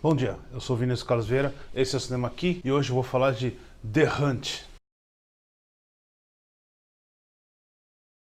Bom dia, eu sou Vinícius Carlos Vieira, esse é o Cinema Aqui e hoje eu vou falar de The Hunt.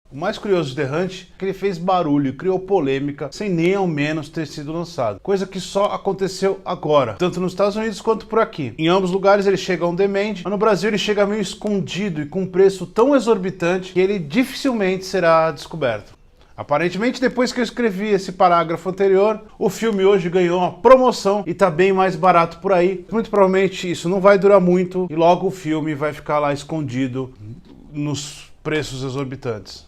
O mais curioso de The Hunt é que ele fez barulho e criou polêmica sem nem ao menos ter sido lançado. Coisa que só aconteceu agora, tanto nos Estados Unidos quanto por aqui. Em ambos lugares ele chega on demand, mas no Brasil ele chega meio escondido e com um preço tão exorbitante que ele dificilmente será descoberto. Aparentemente, depois que eu escrevi esse parágrafo anterior, o filme hoje ganhou uma promoção e tá bem mais barato por aí. Muito provavelmente isso não vai durar muito e logo o filme vai ficar lá escondido nos preços exorbitantes.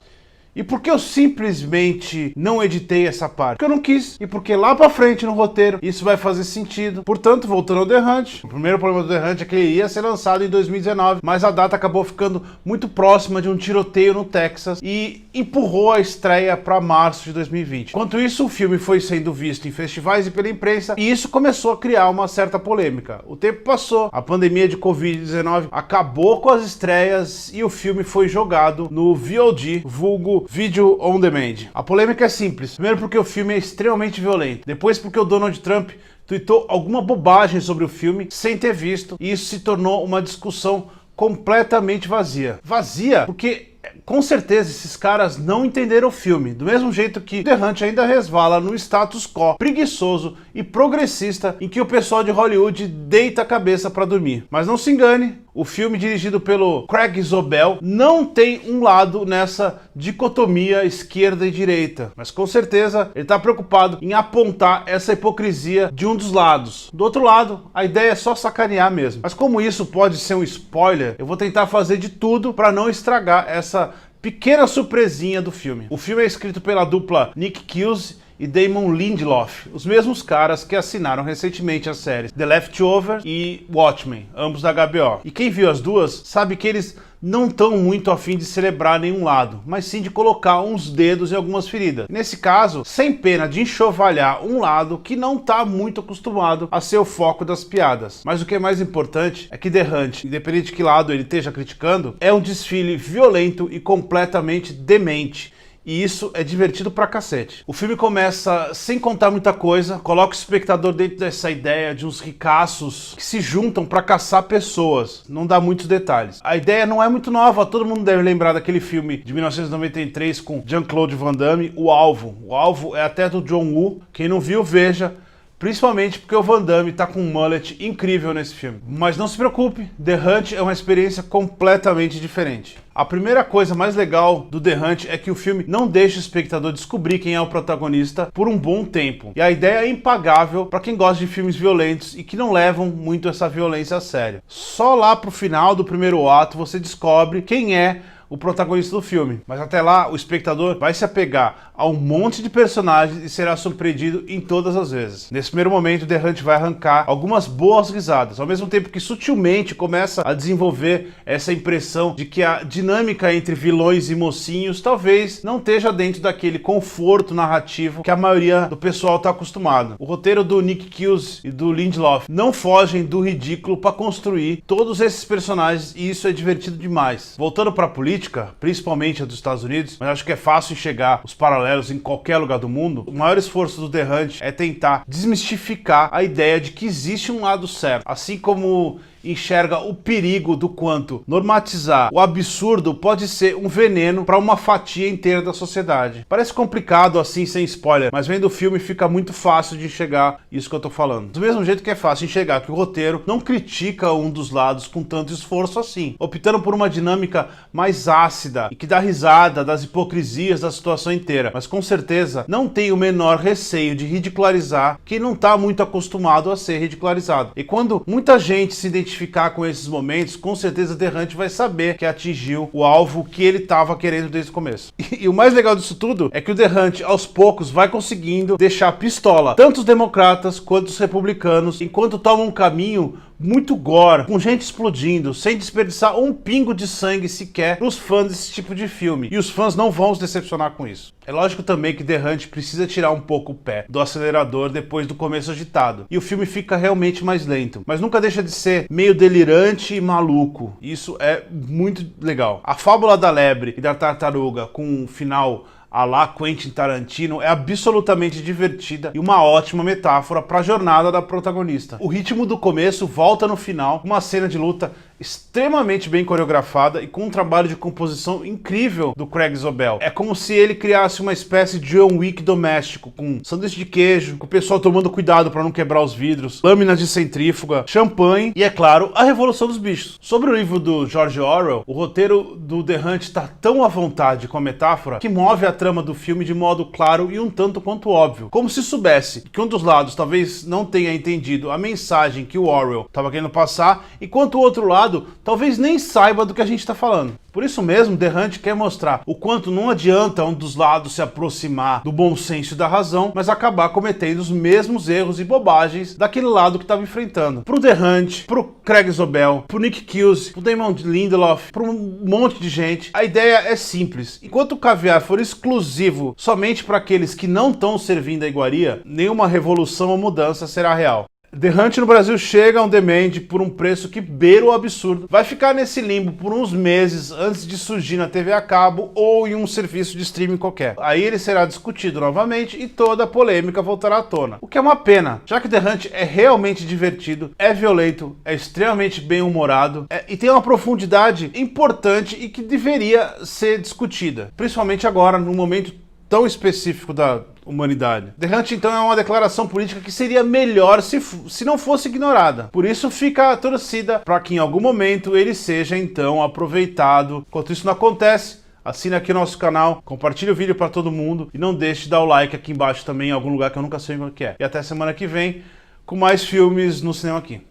E por que eu simplesmente não editei essa parte? Porque eu não quis. E porque lá pra frente no roteiro isso vai fazer sentido. Portanto, voltando ao The Hunt, o primeiro problema do The Hunt é que ele ia ser lançado em 2019, mas a data acabou ficando muito próxima de um tiroteio no Texas e empurrou a estreia para março de 2020. Enquanto isso, o filme foi sendo visto em festivais e pela imprensa, e isso começou a criar uma certa polêmica. O tempo passou, a pandemia de Covid-19 acabou com as estreias e o filme foi jogado no VOD, vulgo Video On Demand. A polêmica é simples. Primeiro porque o filme é extremamente violento. Depois porque o Donald Trump tweetou alguma bobagem sobre o filme sem ter visto. E isso se tornou uma discussão completamente vazia. Vazia porque com certeza esses caras não entenderam o filme. Do mesmo jeito que The Hunt ainda resvala no status quo preguiçoso e progressista em que o pessoal de Hollywood deita a cabeça para dormir. Mas não se engane, o filme dirigido pelo Craig Zobel não tem um lado nessa dicotomia esquerda e direita. Mas com certeza ele está preocupado em apontar essa hipocrisia de um dos lados. Do outro lado, a ideia é só sacanear mesmo. Mas como isso pode ser um spoiler, eu vou tentar fazer de tudo para não estragar essa pequena surpresinha do filme. O filme é escrito pela dupla Nick Cuse e Damon Lindelof, os mesmos caras que assinaram recentemente as séries The Leftovers e Watchmen, ambos da HBO. E quem viu as duas sabe que eles não estão muito a fim de celebrar nenhum lado, mas sim de colocar uns dedos em algumas feridas. Nesse caso, sem pena de enxovalhar um lado que não está muito acostumado a ser o foco das piadas. Mas o que é mais importante é que The Hunt, independente de que lado ele esteja criticando, é um desfile violento e completamente demente. E isso é divertido pra cacete. O filme começa sem contar muita coisa, coloca o espectador dentro dessa ideia de uns ricaços que se juntam pra caçar pessoas. Não dá muitos detalhes. A ideia não é muito nova, todo mundo deve lembrar daquele filme de 1993 com Jean-Claude Van Damme, O Alvo. O Alvo é até do John Woo, quem não viu, veja. Principalmente porque o Van Damme tá com um mullet incrível nesse filme. Mas não se preocupe, The Hunt é uma experiência completamente diferente. A primeira coisa mais legal do The Hunt é que o filme não deixa o espectador descobrir quem é o protagonista por um bom tempo. E a ideia é impagável para quem gosta de filmes violentos e que não levam muito essa violência a sério. Só lá pro final do primeiro ato você descobre quem é o protagonista do filme. Mas até lá, o espectador vai se apegar a um monte de personagens e será surpreendido em todas as vezes. Nesse primeiro momento, The Hunt vai arrancar algumas boas risadas, ao mesmo tempo que sutilmente começa a desenvolver essa impressão de que a dinâmica entre vilões e mocinhos talvez não esteja dentro daquele conforto narrativo que a maioria do pessoal está acostumado. O roteiro do Nick Cuse e do Lindelof não fogem do ridículo para construir todos esses personagens e isso é divertido demais. Voltando para a política, principalmente a dos Estados Unidos, mas acho que é fácil enxergar os paralelos em qualquer lugar do mundo, o maior esforço do The Hunt é tentar desmistificar a ideia de que existe um lado certo, assim como enxerga o perigo do quanto normatizar o absurdo pode ser um veneno para uma fatia inteira da sociedade. Parece complicado assim sem spoiler, mas vendo o filme fica muito fácil de enxergar isso que eu tô falando. Do mesmo jeito que é fácil enxergar que o roteiro não critica um dos lados com tanto esforço assim, optando por uma dinâmica mais ácida e que dá risada das hipocrisias da situação inteira, mas com certeza não tem o menor receio de ridicularizar quem não tá muito acostumado a ser ridicularizado. E quando muita gente se identificar com esses momentos, com certeza The Hunt vai saber que atingiu o alvo que ele estava querendo desde o começo. E o mais legal disso tudo é que o The Hunt, aos poucos, vai conseguindo deixar pistola tanto os democratas quanto os republicanos, enquanto toma um caminho muito gore, com gente explodindo, sem desperdiçar um pingo de sangue sequer para os fãs desse tipo de filme. E os fãs não vão se decepcionar com isso. É lógico também que The Hunt precisa tirar um pouco o pé do acelerador depois do começo agitado. E o filme fica realmente mais lento. Mas nunca deixa de ser meio delirante e maluco. Isso é muito legal. A fábula da lebre e da tartaruga com um final à la Quentin Tarantino, é absolutamente divertida e uma ótima metáfora para a jornada da protagonista. O ritmo do começo volta no final, uma cena de luta extremamente bem coreografada e com um trabalho de composição incrível do Craig Zobel. É como se ele criasse uma espécie de John Wick doméstico, com sanduíche de queijo, com o pessoal tomando cuidado para não quebrar os vidros, lâminas de centrífuga, champanhe e, é claro, a Revolução dos Bichos. Sobre o livro do George Orwell, o roteiro do The Hunt está tão à vontade com a metáfora que move a trama do filme de modo claro e um tanto quanto óbvio, como se soubesse que um dos lados talvez não tenha entendido a mensagem que o Orwell estava querendo passar, enquanto o outro lado talvez nem saiba do que a gente está falando. Por isso mesmo, The Hunt quer mostrar o quanto não adianta um dos lados se aproximar do bom senso e da razão, mas acabar cometendo os mesmos erros e bobagens daquele lado que estava enfrentando. Pro The Hunt, pro Craig Zobel, pro Nick Cuse, pro Damon Lindelof, pro um monte de gente, a ideia é simples. Enquanto o caviar for exclusivo somente para aqueles que não estão servindo a iguaria, nenhuma revolução ou mudança será real. The Hunt no Brasil chega on demand por um preço que beira o absurdo. Vai ficar nesse limbo por uns meses antes de surgir na TV a cabo ou em um serviço de streaming qualquer. Aí ele será discutido novamente e toda a polêmica voltará à tona. O que é uma pena, já que The Hunt é realmente divertido, é violento, é extremamente bem-humorado e tem uma profundidade importante e que deveria ser discutida. Principalmente agora, num momento tão específico da humanidade. The Hunt, então, é uma declaração política que seria melhor se não fosse ignorada. Por isso fica a torcida para que em algum momento ele seja, então, aproveitado. Enquanto isso não acontece, assina aqui o nosso canal, compartilhe o vídeo para todo mundo e não deixe de dar o like aqui embaixo também em algum lugar que eu nunca sei onde é. E até semana que vem com mais filmes no cinema aqui.